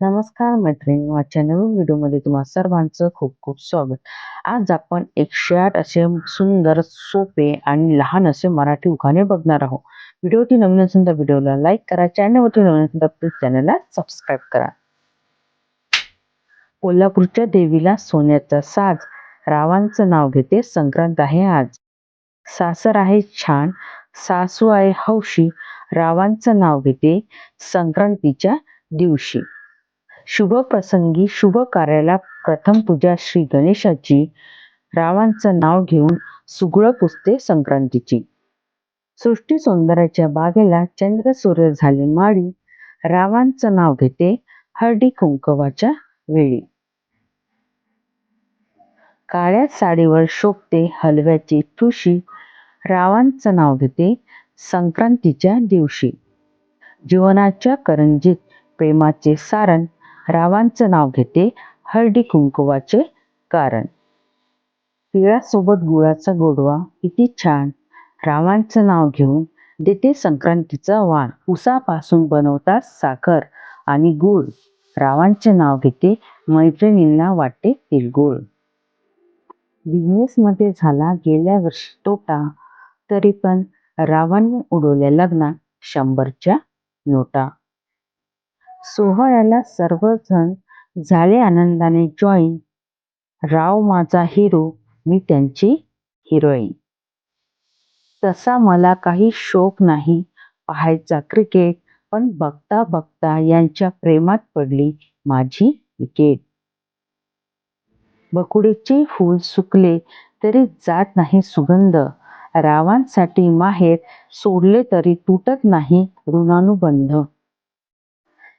नमस्कार मैत्रिणी, आजच्या नवीन व्हिडिओमध्ये तुम्हा सर्वांचं खूप खूप स्वागत. आज आपण 108 असे सुंदर, सोपे आणि लहान असे मराठी उखाणे बघणार आहोत. व्हिडिओची नवीन असेल तर व्हिडिओला लाईक करा, चॅनलवरती नवीन असेल तर प्लीज चॅनलला सबस्क्राईब करा. कोल्हापूरच्या देवीला सोन्याचा साज, रावांचं नाव घेते संक्रांत आहे आज. सासर आहे छान, सासू आहे हौशी, रावांचं नाव घेते संक्रांतीच्या दिवशी. शुभ प्रसंगी शुभ कार्याला प्रथम पूजा श्री गणेशाची, रावांचं नाव घेऊन सुगळ पुसते संक्रांतीची. सृष्टी सौंदर्याच्या बागेला चंद्र सूर्य झाले माळी, रावांचं नाव घेते हळदी कुंकवाच्या वेळी. काळ्या साडीवर शोभते हलव्याची ठुशी, रावांचं नाव घेते संक्रांतीच्या दिवशी. जीवनाच्या करंजीत प्रेमाचे सारण, रावांचं नाव घेते हळदी कुंकवाचे कारण. तिळासोबत गुळाचा गोडवा किती छान, रावांचं नाव घेऊन देते संक्रांतीचा वाण. उसापासून बनवतात साखर आणि गूळ, रावांचे नाव घेते मैत्रिणींना वाटते तिळगुळ. बिझनेसमध्ये झाला गेल्या वर्षी तोटा, तरी पण रावांनी उडवल्या लग्नात 100च्या नोटा. सोहळ्याला सर्वजण झाले आनंदाने जॉईन, राव माझा हिरो मी त्यांची हिरोईन. तसा मला काही शौक नाही पाहायचा क्रिकेट, पण बघता बघता यांच्या प्रेमात पडली माझी विकेट. बकुळीचे फूल सुकले तरी जात नाही सुगंध, रावांसाठी माहेर सोडले तरी तुटत नाही ऋणानुबंध.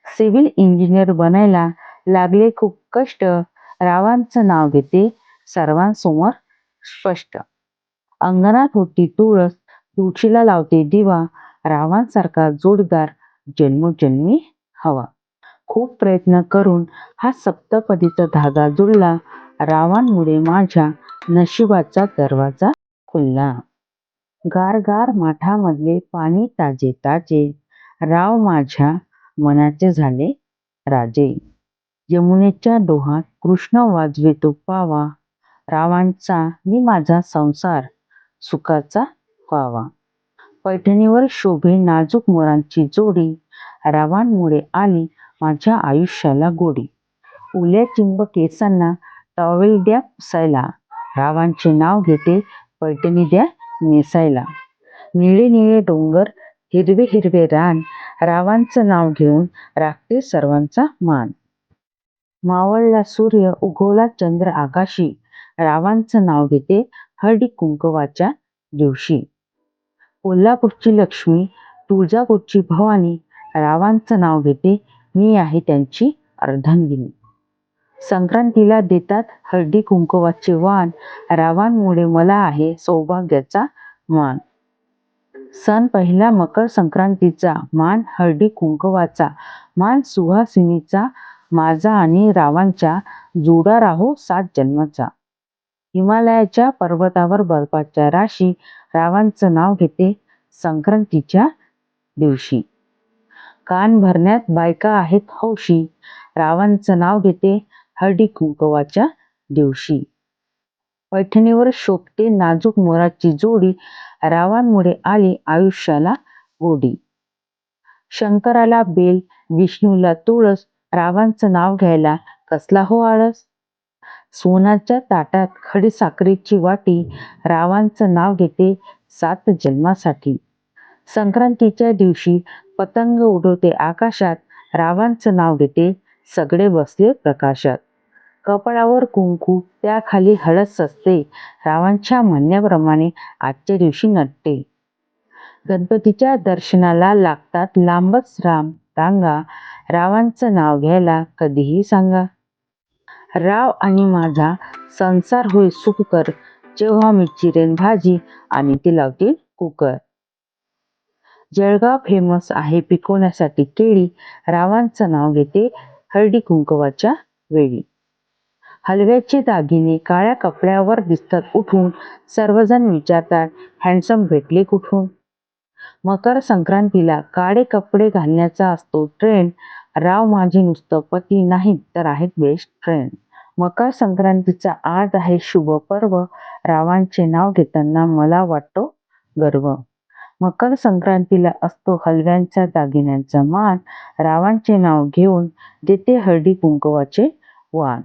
सिव्हिल इंजिनियर बनायला लागले खूप कष्ट, रावांचं नाव घेते सर्वांसमोर स्पष्ट. अंगणात होती तुळस, तुळशीला लावते दिवा, रावांसारखा जोडीदार जन्मोजन्मी हवा. खूप प्रयत्न करून हा सप्तपदीचा धागा जुळला, रावांमुळे माझ्या नशिबाचा दरवाजा खुलला. गार गार माठामधले पाणी ताजे ताजे, राव माझ्या मनाचे झाले राजे. यमुनेच्या डोहात कृष्ण वाजवितो पावा, रावांचा मी माझा संसार सुखाचा व्हावा. पैठणीवर शोभे नाजूक मोरांची जोडी, रावांमुळे आली माझ्या आयुष्याला गोडी. उल्या चिंब केसांना टॉवेल द्या पुसायला, रावांचे नाव घेते पैठणी द्या नेसायला. निळे निळे डोंगर हिरवे हिरवे रान, रावांचं नाव घेऊन राखते सर्वांचा मान. मावळला सूर्य उगवला चंद्र आकाशी, रावांचं नाव घेते हळदी कुंकवाच्या दिवशी. कोल्हापूरची लक्ष्मी तुळजापूरची भवानी, रावांचं नाव घेते मी आहे त्यांची अर्धांगिनी. संक्रांतीला देतात हळदी कुंकवाचे वाण, रावांमुळे मला आहे सौभाग्याचा मान. सण पहिला मकर संक्रांतीचा, मान हळदी कुंकवाचा, मान सुहासिनीचा माझा आणि रावांच्या, जोडा राहो 7 जन्माचा. हिमालयाच्या पर्वतावर बर्फाच्या राशी, रावांचं नाव घेते संक्रांतीच्या दिवशी. कान भरण्यात बायका आहेत हौशी, रावांचं नाव घेते हळदी कुंकवाच्या दिवशी. पैठणीवर शोभते नाजूक मोराची जोडी, रावांमुळे आली आयुष्याला गोडी. शंकराला बेल, विष्णूला तुळस, रावांचं नाव घ्यायला कसला हो आळस. सोन्याच्या ताटात खडी साखरेची वाटी, रावांचं नाव घेते 7 जन्मासाठी. संक्रांतीच्या दिवशी पतंग उडवते आकाशात, रावांचं नाव घेते सगळे बसले प्रकाशात. कपाळावर कुंकू त्याखाली हळद सजते, रावांच्या म्हणण्याप्रमाणे आजच्या दिवशी नटते. गणपतीच्या दर्शनाला लागतात लांबच रांगा, रावांचं नाव घ्यायला कधीही सांगा. राव आणि माझा संसार होईल सुखकर, जेव्हा मी चिरेन भाजी आणि ती लावतील कुकर. जळगाव फेमस आहे पिकवण्यासाठी केळी, रावांचं नाव घेते हळदी कुंकवाच्या वेळी. हलव्याचे दागिने काळ्या कपड्यावर दिसतात उठून, सर्वजण विचारतात हँडसम भेटले कुठून. मकर संक्रांतीला काळे कपडे घालण्याचा असतो ट्रेंड, राव माझे नुसतं पती नाहीत तर आहेत बेस्ट फ्रेंड. मकर संक्रांतीचा आज आहे शुभ पर्व. रावांचे नाव घेताना मला वाटतो गर्व. मकर संक्रांतीला असतो हलव्यांचा दागिन्यांचा मान. रावांचे नाव घेऊन देते हळदी कुंकवाचे वाण.